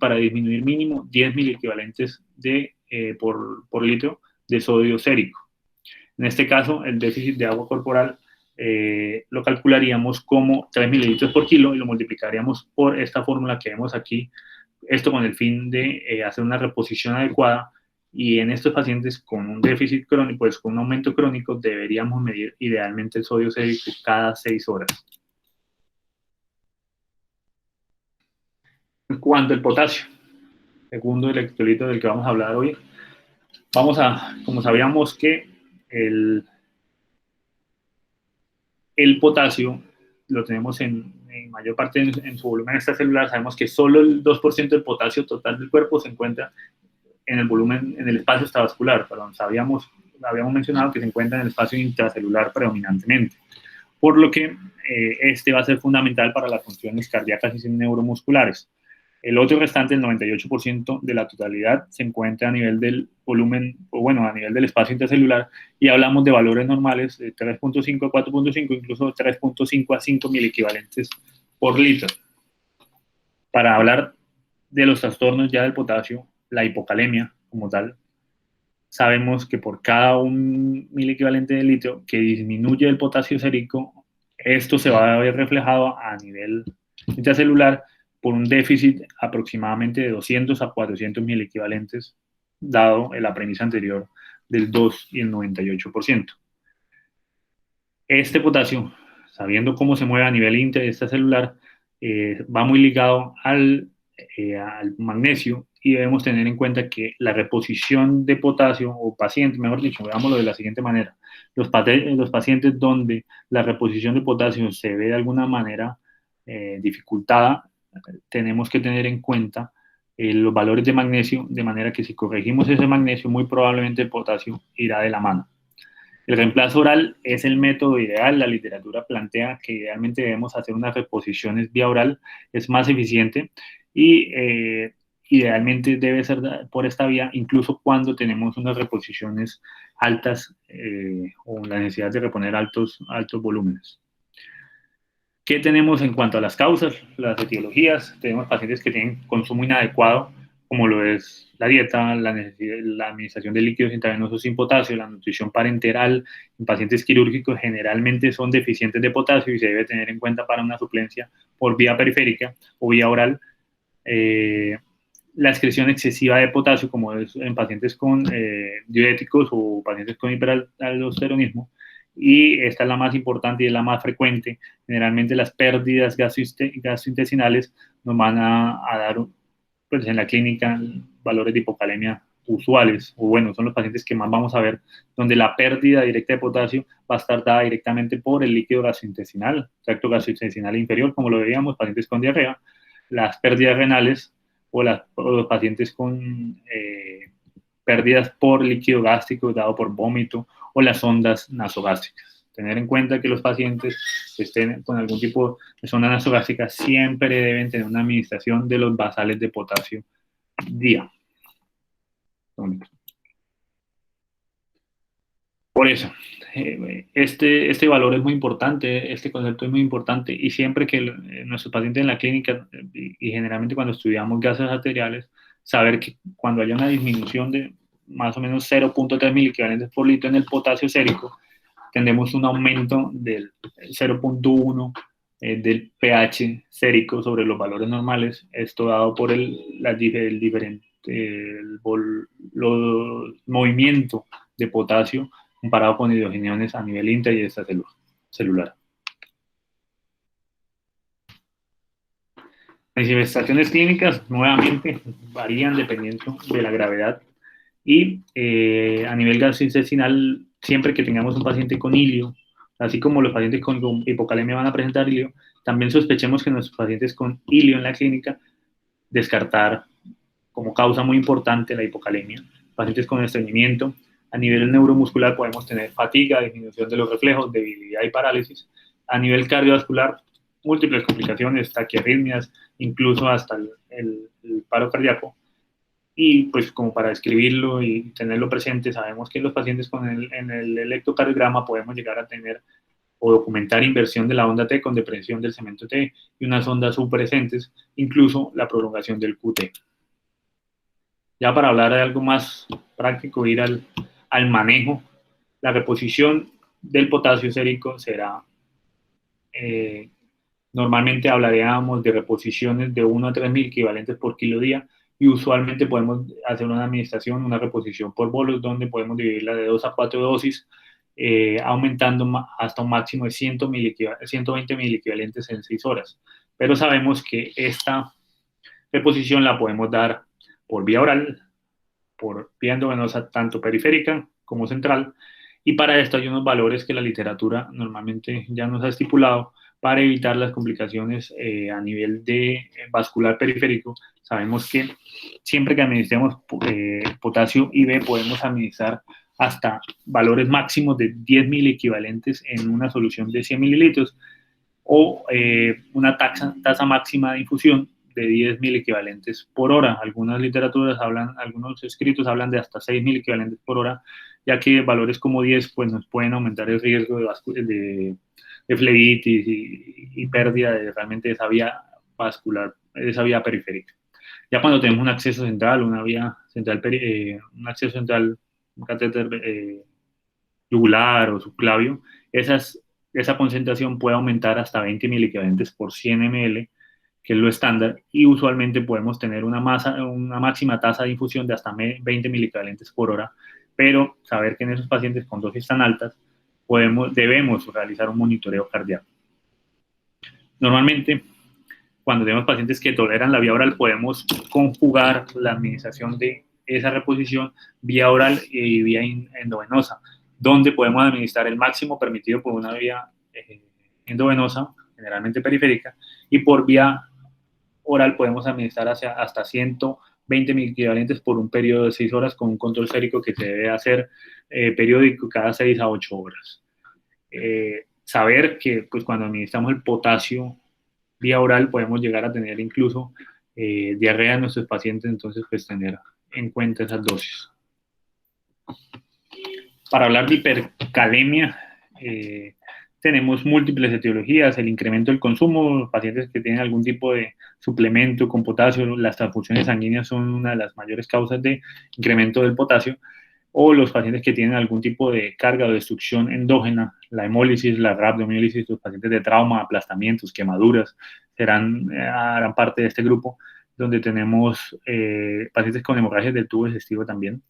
10 miliequivalentes por litro de sodio sérico. En este caso, el déficit de agua corporal lo calcularíamos como 3 mililitros por kilo y lo multiplicaríamos por esta fórmula que vemos aquí, esto con el fin de hacer una reposición adecuada. Y en estos pacientes con un déficit crónico, pues con un aumento crónico, deberíamos medir idealmente el sodio sérico cada 6 horas. En cuanto al potasio, segundo electrolito del que vamos a hablar hoy, como sabíamos que el potasio lo tenemos en mayor parte en su volumen extracelular, sabemos que solo el 2% del potasio total del cuerpo se encuentra en el volumen, en el espacio extravascular, habíamos mencionado que se encuentra en el espacio intracelular predominantemente, por lo que este va a ser fundamental para las funciones cardíacas y neuromusculares. El otro restante, el 98% de la totalidad, se encuentra a nivel del volumen, a nivel del espacio intracelular, y hablamos de valores normales de 3.5 a 4.5, incluso 3.5 a 5 miliequivalentes por litro. Para hablar de los trastornos ya del potasio, la hipocalemia como tal, sabemos que por cada 1 miliequivalente de litro que disminuye el potasio sérico, esto se va a ver reflejado a nivel intracelular por un déficit aproximadamente de 200 a 400 miliequivalentes, dado la premisa anterior del 2 y el 98%. Este potasio, sabiendo cómo se mueve a nivel intracelular, va muy ligado al magnesio, y debemos tener en cuenta que la reposición de potasio, o pacientes, mejor dicho, veámoslo de la siguiente manera: los pacientes donde la reposición de potasio se ve de alguna manera dificultada, tenemos que tener en cuenta los valores de magnesio, de manera que si corregimos ese magnesio, muy probablemente el potasio irá de la mano. El reemplazo oral es el método ideal. La literatura plantea que idealmente debemos hacer unas reposiciones vía oral, es más eficiente y idealmente debe ser por esta vía, incluso cuando tenemos unas reposiciones altas o la necesidad de reponer altos volúmenes. ¿Qué tenemos en cuanto a las causas, las etiologías? Tenemos pacientes que tienen consumo inadecuado, como lo es la dieta, la administración de líquidos intravenosos sin potasio, la nutrición parenteral. En pacientes quirúrgicos generalmente son deficientes de potasio y se debe tener en cuenta para una suplencia por vía periférica o vía oral. La excreción excesiva de potasio, como es en pacientes con diuréticos o pacientes con hiperaldosteronismo. Y esta es la más importante y es la más frecuente. Generalmente las pérdidas gastrointestinales nos van a dar, pues en la clínica, valores de hipocalemia usuales, o son los pacientes que más vamos a ver, donde la pérdida directa de potasio va a estar dada directamente por el líquido gastrointestinal, tracto gastrointestinal inferior, como lo veíamos, pacientes con diarrea, las pérdidas renales o los pacientes con pérdidas por líquido gástrico dado por vómito, o las sondas nasogástricas. Tener en cuenta que los pacientes que estén con algún tipo de sonda nasogástrica siempre deben tener una administración de los basales de potasio día. Por eso, este valor es muy importante, este concepto es muy importante, y siempre que nuestros pacientes en la clínica, y generalmente cuando estudiamos gases arteriales, saber que cuando haya una disminución de más o menos 0.3 miliequivalentes por litro en el potasio sérico, tendremos un aumento del 0.1 del pH sérico sobre los valores normales, esto dado por el los movimientos de potasio comparado con hidrogeniones a nivel intra y extracelular. Manifestaciones clínicas, nuevamente, varían dependiendo de la gravedad y a nivel gastrointestinal, siempre que tengamos un paciente con ilio, así como los pacientes con hipocalemia van a presentar ilio, también sospechemos que nuestros pacientes con ilio en la clínica, descartar como causa muy importante la hipocalemia. Pacientes con estreñimiento, a nivel neuromuscular podemos tener fatiga, disminución de los reflejos, debilidad y parálisis. A nivel cardiovascular, múltiples complicaciones, taquiarritmias, incluso hasta el paro cardíaco. Y pues como para describirlo y tenerlo presente, sabemos que los pacientes en el electrocardiograma podemos llegar a tener o documentar inversión de la onda T con depresión del cemento T y unas ondas subpresentes, incluso la prolongación del QT. Ya para hablar de algo más práctico, ir al manejo, la reposición del potasio sérico será, normalmente hablaríamos de reposiciones de 1 a 3.000 equivalentes por kilo día, y usualmente podemos hacer una administración, una reposición por bolos, donde podemos dividirla de 2 a 4 dosis, aumentando hasta un máximo de 120.000 equivalentes en 6 horas. Pero sabemos que esta reposición la podemos dar por vía oral, por vía endovenosa, tanto periférica como central, y para esto hay unos valores que la literatura normalmente ya nos ha estipulado para evitar las complicaciones a nivel de vascular periférico. Sabemos que siempre que administremos potasio IV podemos administrar hasta valores máximos de 10.000 equivalentes en una solución de 100 mililitros o una tasa máxima de infusión de 10.000 equivalentes por hora. Algunas literaturas algunos escritos hablan de hasta 6.000 equivalentes por hora, ya que valores como 10 pues, nos pueden aumentar el riesgo de flebitis y pérdida de realmente esa vía vascular, esa vía periférica. Ya cuando tenemos un acceso central, un acceso central, un catéter yugular o subclavio, esa concentración puede aumentar hasta 20.000 equivalentes por 100 ml, que es lo estándar, y usualmente podemos tener una máxima tasa de infusión de hasta 20.000 equivalentes por hora, pero saber que en esos pacientes con dosis tan altas debemos realizar un monitoreo cardíaco. Normalmente, cuando tenemos pacientes que toleran la vía oral, podemos conjugar la administración de esa reposición vía oral y vía endovenosa, donde podemos administrar el máximo permitido por una vía endovenosa, generalmente periférica, y por vía oral podemos administrar hasta 120.000 equivalentes por un periodo de 6 horas con un control sérico que se debe hacer periódico cada 6 a 8 horas. Saber que pues, cuando administramos el potasio vía oral podemos llegar a tener incluso diarrea en nuestros pacientes, entonces pues tener en cuenta esas dosis. Para hablar de hipercalemia, tenemos múltiples etiologías, el incremento del consumo, los pacientes que tienen algún tipo de suplemento con potasio, las transfusiones sanguíneas son una de las mayores causas de incremento del potasio, o los pacientes que tienen algún tipo de carga o destrucción endógena, la hemólisis, la rhabdomiólisis, los pacientes de trauma, aplastamientos, quemaduras, harán parte de este grupo, donde tenemos pacientes con hemorragias del tubo digestivo también.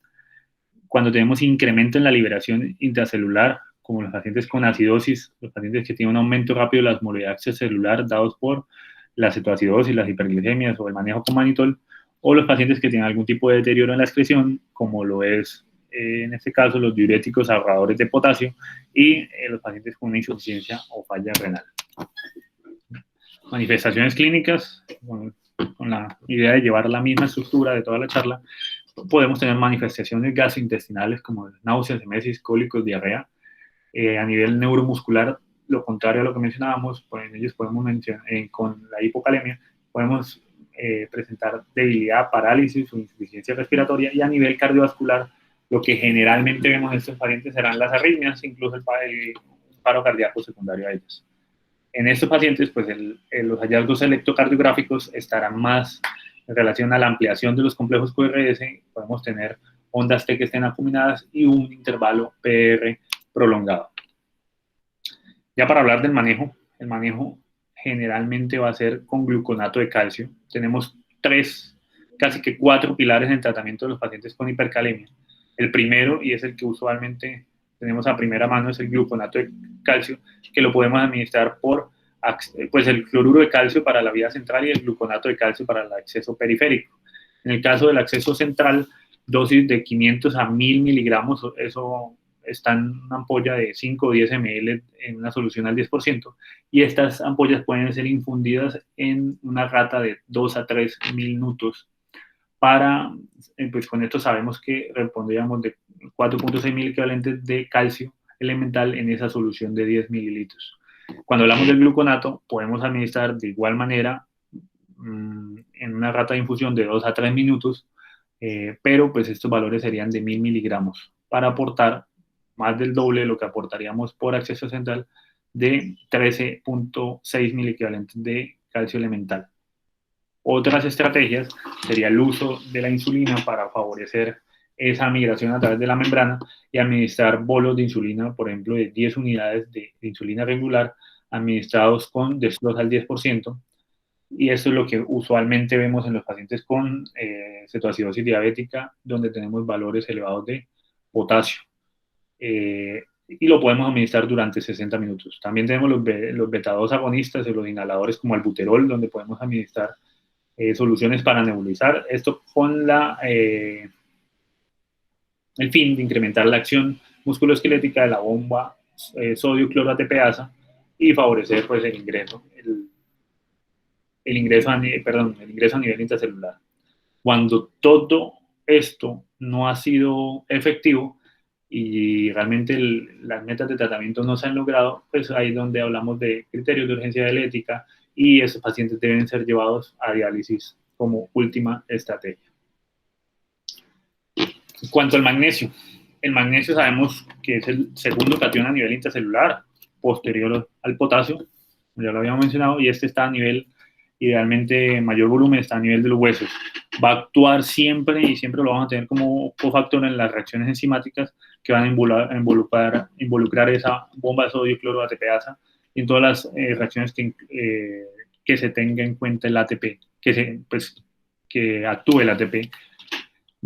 Cuando tenemos incremento en la liberación intracelular, como los pacientes con acidosis, los pacientes que tienen un aumento rápido de la osmolaridad extracelular dados por la cetoacidosis, las hiperglicemias o el manejo con mannitol, o los pacientes que tienen algún tipo de deterioro en la excreción, como lo es en este caso los diuréticos ahorradores de potasio, y los pacientes con una insuficiencia o falla renal. Manifestaciones clínicas, con la idea de llevar la misma estructura de toda la charla, podemos tener manifestaciones gastrointestinales como náuseas, emesis, cólicos, diarrea. A nivel neuromuscular, lo contrario a lo que mencionábamos, pues en ellos podemos mencionar, con la hipocalemia, podemos presentar debilidad, parálisis o insuficiencia respiratoria, y a nivel cardiovascular, lo que generalmente vemos en estos pacientes serán las arritmias, incluso el paro cardíaco secundario a ellas. En estos pacientes, pues los hallazgos electrocardiográficos estarán más en relación a la ampliación de los complejos QRS, podemos tener ondas T que estén acuminadas y un intervalo PR prolongado. Ya para hablar del manejo, el manejo generalmente va a ser con gluconato de calcio. Tenemos tres casi que 4 pilares en tratamiento de los pacientes con hipercalemia. El primero, y es el que usualmente tenemos a primera mano, es el gluconato de calcio, que lo podemos administrar por pues el cloruro de calcio para la vía central y el gluconato de calcio para el acceso periférico. En el caso del acceso central, dosis de 500 a 1000 miligramos, eso está en una ampolla de 5 o 10 ml en una solución al 10%, y estas ampollas pueden ser infundidas en una rata de 2 a 3 minutos para, pues con esto sabemos que repondríamos de 4.6 mil equivalentes de calcio elemental en esa solución de 10 mililitros. Cuando hablamos del gluconato, podemos administrar de igual manera en una rata de infusión de 2 a 3 minutos, pero pues estos valores serían de 1000 miligramos para aportar más del doble de lo que aportaríamos por acceso central de 13.6 mil equivalentes de calcio elemental. Otras estrategias sería el uso de la insulina para favorecer esa migración a través de la membrana y administrar bolos de insulina, por ejemplo, de 10 unidades de insulina regular administrados con desglose al 10%. Y esto es lo que usualmente vemos en los pacientes con cetoacidosis diabética, donde tenemos valores elevados de potasio. Y lo podemos administrar durante 60 minutos. También tenemos los beta-2 agonistas, los inhaladores como albuterol, donde podemos administrar soluciones para nebulizar. Esto con el fin de incrementar la acción musculoesquelética de la bomba sodio-cloro ATPasa y favorecer pues, el ingreso a nivel intracelular. Cuando todo esto no ha sido efectivo y realmente las metas de tratamiento no se han logrado, pues ahí es donde hablamos de criterios de urgencia dialética y esos pacientes deben ser llevados a diálisis como última estrategia. En cuanto al magnesio, el magnesio sabemos que es el segundo catión a nivel intracelular, posterior al potasio, ya lo habíamos mencionado, y este está a nivel, idealmente mayor volumen, está a nivel de los huesos. Va a actuar siempre y siempre lo vamos a tener como cofactor en las reacciones enzimáticas que van a involucrar esa bomba de sodio-cloro ATPasa y en todas las reacciones que se tenga en cuenta el ATP, que actúe el ATP.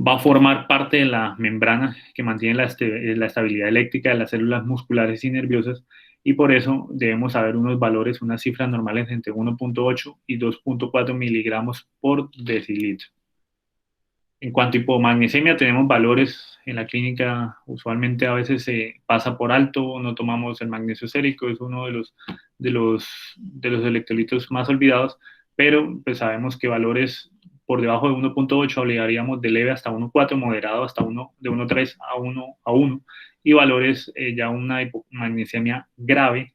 Va a formar parte de la membrana que mantiene la estabilidad eléctrica de las células musculares y nerviosas, y por eso debemos saber unos valores, unas cifras normales entre 1.8 y 2.4 miligramos por decilitro. En cuanto a hipomagnesemia, tenemos valores en la clínica, usualmente a veces se pasa por alto, no tomamos el magnesio sérico, es uno de los electrolitos más olvidados, pero pues sabemos que valores por debajo de 1.8 hablaríamos de leve hasta 1.4, moderado hasta de 1.3 a 1, y valores ya una hipomagnesemia grave,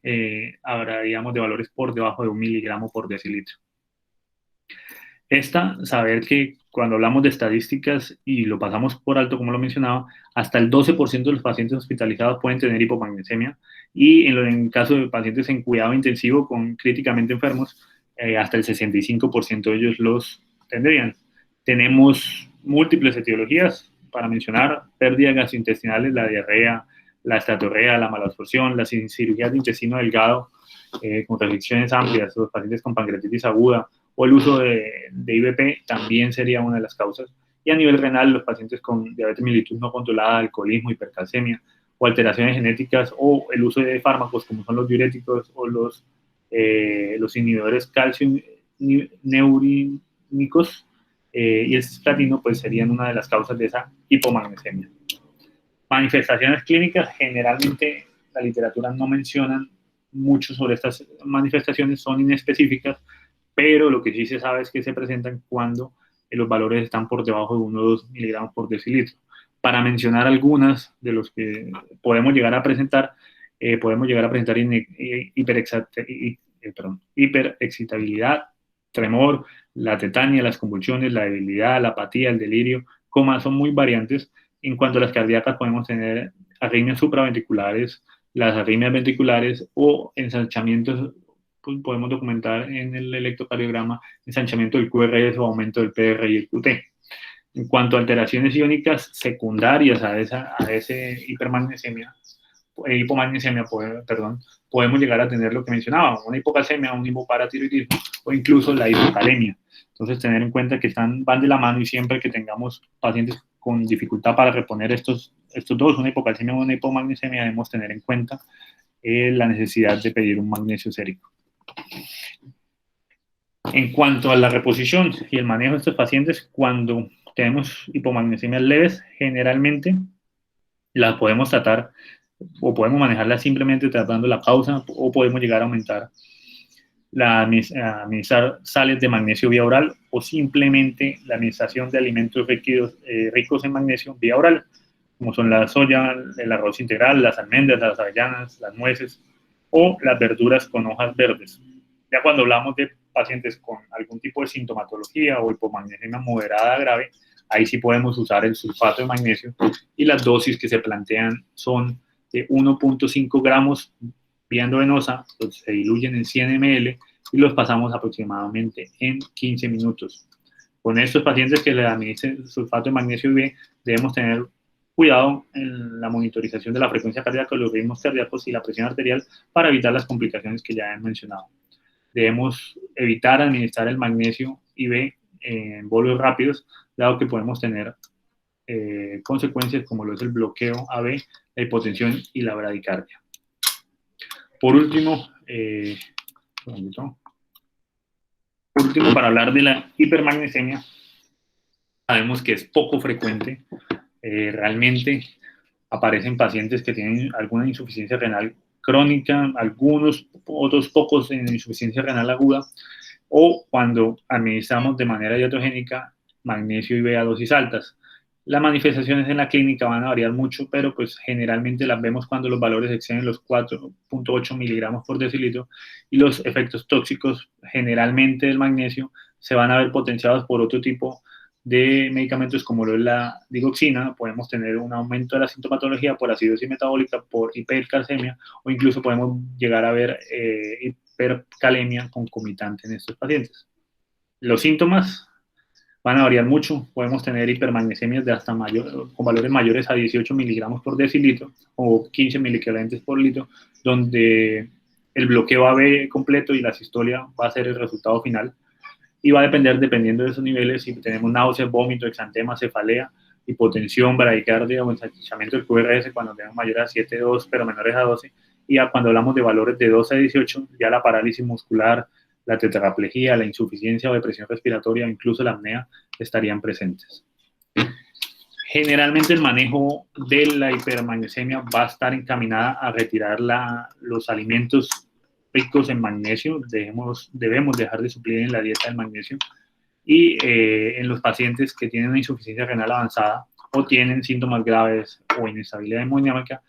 hablaríamos de valores por debajo de 1 miligramo por decilitro. Saber que cuando hablamos de estadísticas y lo pasamos por alto, como lo mencionaba, hasta el 12% de los pacientes hospitalizados pueden tener hipomagnesemia, y en caso de pacientes en cuidado intensivo con críticamente enfermos, hasta el 65% de ellos los tendrían. Tenemos múltiples etiologías para mencionar: pérdidas gastrointestinales, la diarrea, la estatorrea, la malabsorción, las cirugías de intestino delgado con restricciones amplias, los pacientes con pancreatitis aguda o el uso de IVP también sería una de las causas. Y a nivel renal, los pacientes con diabetes mellitus no controlada, alcoholismo, hipercalcemia o alteraciones genéticas, o el uso de fármacos como son los diuréticos o los inhibidores calcio neurínicos y el cisplatino, pues serían una de las causas de esa hipomagnesemia. Manifestaciones clínicas, generalmente la literatura no menciona mucho sobre estas manifestaciones, son inespecíficas, pero lo que sí se sabe es que se presentan cuando los valores están por debajo de 1 o 2 miligramos por decilitro. Para mencionar algunas de los que podemos llegar a presentar, hiperexcitabilidad, tremor, la tetania, las convulsiones, la debilidad, la apatía, el delirio, coma, son muy variantes. En cuanto a las cardíacas, podemos tener arritmias supraventriculares, las arritmias ventriculares o ensanchamientos. Pues podemos documentar en el electrocardiograma ensanchamiento del QRS o aumento del PR y el QT. En cuanto a alteraciones iónicas secundarias a ese hipomagnesemia, podemos llegar a tener lo que mencionaba, una hipocalcemia, un hipoparatiroidismo o incluso la hipocalemia. Entonces, tener en cuenta que van de la mano y siempre que tengamos pacientes con dificultad para reponer estos dos, una hipocalcemia o una hipomagnesemia, debemos tener en cuenta la necesidad de pedir un magnesio sérico. En cuanto a la reposición y el manejo de estos pacientes, cuando tenemos hipomagnesiemias leves, generalmente la podemos tratar o podemos manejarla simplemente tratando la causa o podemos llegar a aumentar administrar sales de magnesio vía oral o simplemente la administración de alimentos ricos en magnesio vía oral, como son la soya, el arroz integral, las almendras, las avellanas, las nueces o las verduras con hojas verdes. Ya cuando hablamos de pacientes con algún tipo de sintomatología o hipomagnesemia moderada grave, ahí sí podemos usar el sulfato de magnesio y las dosis que se plantean son de 1.5 gramos vía endovenosa, pues se diluyen en 100 ml y los pasamos aproximadamente en 15 minutos. Con estos pacientes que le administren sulfato de magnesio IV, debemos tener cuidado en la monitorización de la frecuencia cardíaca, los ritmos cardíacos y la presión arterial para evitar las complicaciones que ya he mencionado. Debemos evitar administrar el magnesio IV en bolos rápidos, dado que podemos tener consecuencias como lo es el bloqueo AB, la hipotensión y la bradicardia. Por último, para hablar de la hipermagnesemia, sabemos que es poco frecuente. Realmente aparecen pacientes que tienen alguna insuficiencia renal crónica, otros pocos en insuficiencia renal aguda, o cuando administramos de manera diatogénica magnesio IV a dosis altas. Las manifestaciones en la clínica van a variar mucho, pero pues generalmente las vemos cuando los valores exceden los 4.8 miligramos por decilitro y los efectos tóxicos generalmente del magnesio se van a ver potenciados por otro tipo de medicamentos como lo es la digoxina. Podemos tener un aumento de la sintomatología por acidosis metabólica, por hipercalcemia o incluso podemos llegar a ver hipercalemia concomitante en estos pacientes. Los síntomas van a variar mucho. Podemos tener hipermagnesemias de hasta con valores mayores a 18 miligramos por decilitro o 15 miliequivalentes por litro, donde el bloqueo AB completo y la sistolia va a ser el resultado final. Y va a depender, dependiendo de esos niveles, si tenemos náuseas, vómito, exantema, cefalea, hipotensión, bradicardia o ensanchamiento del QRS cuando tenemos mayores a 7,2 pero menores a 12. Y ya cuando hablamos de valores de 12 a 18, ya la parálisis muscular, la tetraplegia, la insuficiencia o depresión respiratoria, incluso la apnea, estarían presentes. Generalmente el manejo de la hipermagnesemia va a estar encaminada a retirar los alimentos ricos en magnesio. Debemos dejar de suplir en la dieta el magnesio. Y en los pacientes que tienen una insuficiencia renal avanzada o tienen síntomas graves o inestabilidad hemodinámica,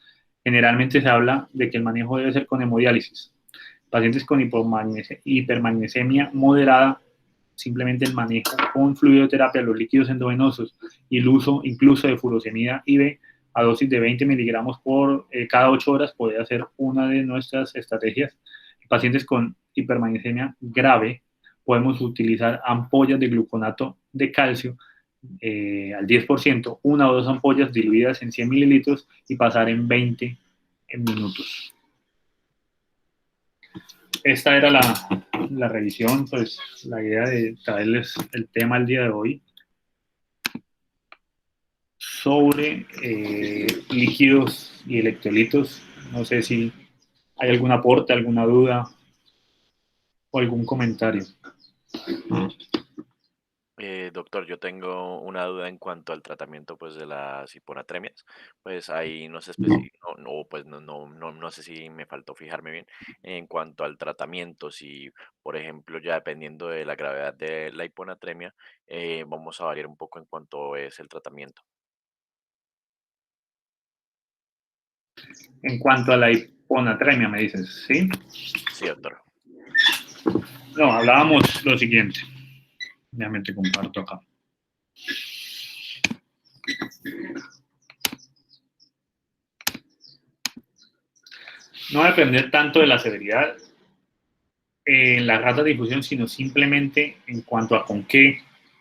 generalmente se habla de que el manejo debe ser con hemodiálisis. Pacientes con hipermagnesemia moderada, simplemente el manejo con fluidoterapia, los líquidos endovenosos y el uso incluso de furosemida IV a dosis de 20 miligramos por cada 8 horas puede ser una de nuestras estrategias. En pacientes con hipermagnesemia grave, podemos utilizar ampollas de gluconato de calcio al 10%, una o dos ampollas diluidas en 100 mililitros y pasar en 20 minutos. Esta era la revisión, pues la idea de traerles el tema el día de hoy sobre líquidos y electrolitos. No sé si hay algún aporte, alguna duda o algún comentario. Doctor, yo tengo una duda en cuanto al tratamiento pues de las hiponatremias. Pues ahí no sé no sé si me faltó fijarme bien en cuanto al tratamiento, si por ejemplo ya dependiendo de la gravedad de la hiponatremia, vamos a variar un poco en cuanto es el tratamiento. En cuanto a la hiponatremia, me dices, ¿sí? Sí, doctor. No, hablábamos lo siguiente. Déjame te comparto acá. No va a depender tanto de la severidad en la rata de difusión, sino simplemente en cuanto a con qué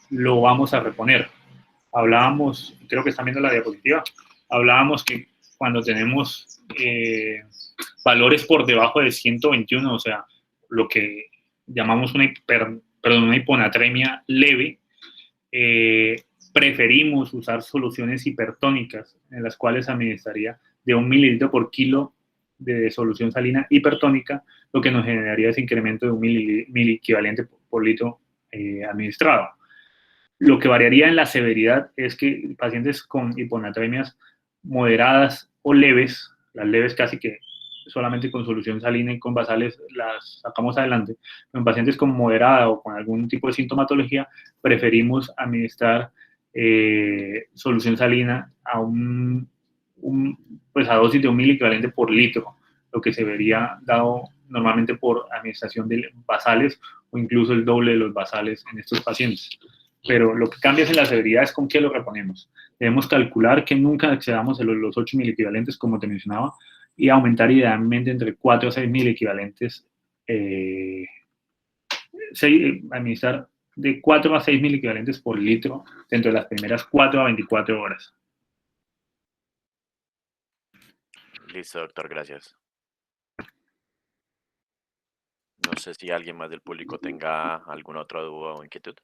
lo vamos a reponer. Hablábamos, creo que están viendo la diapositiva, hablábamos que cuando tenemos Valores por debajo de 121, o sea, lo que llamamos una hiponatremia leve, preferimos usar soluciones hipertónicas en las cuales administraría de 1 mililitro por kilo de solución salina hipertónica, lo que nos generaría ese incremento de 1 equivalente por litro administrado. Lo que variaría en la severidad es que pacientes con hiponatremias moderadas o leves, las leves casi que solamente con solución salina y con basales las sacamos adelante, pero en pacientes con moderada o con algún tipo de sintomatología preferimos administrar solución salina a pues a dosis de 1 equivalente por litro, lo que se vería dado normalmente por administración de basales o incluso el doble de los basales en estos pacientes. Pero lo que cambia es en la severidad, es con qué lo reponemos. Debemos calcular que nunca excedamos los 8 equivalentes, como te mencionaba, y aumentar idealmente entre 4 a 6 equivalentes, administrar de 4 a 6 equivalentes por litro dentro de las primeras 4 a 24 horas. Listo, doctor, gracias. No sé si alguien más del público tenga alguna otra duda o inquietud.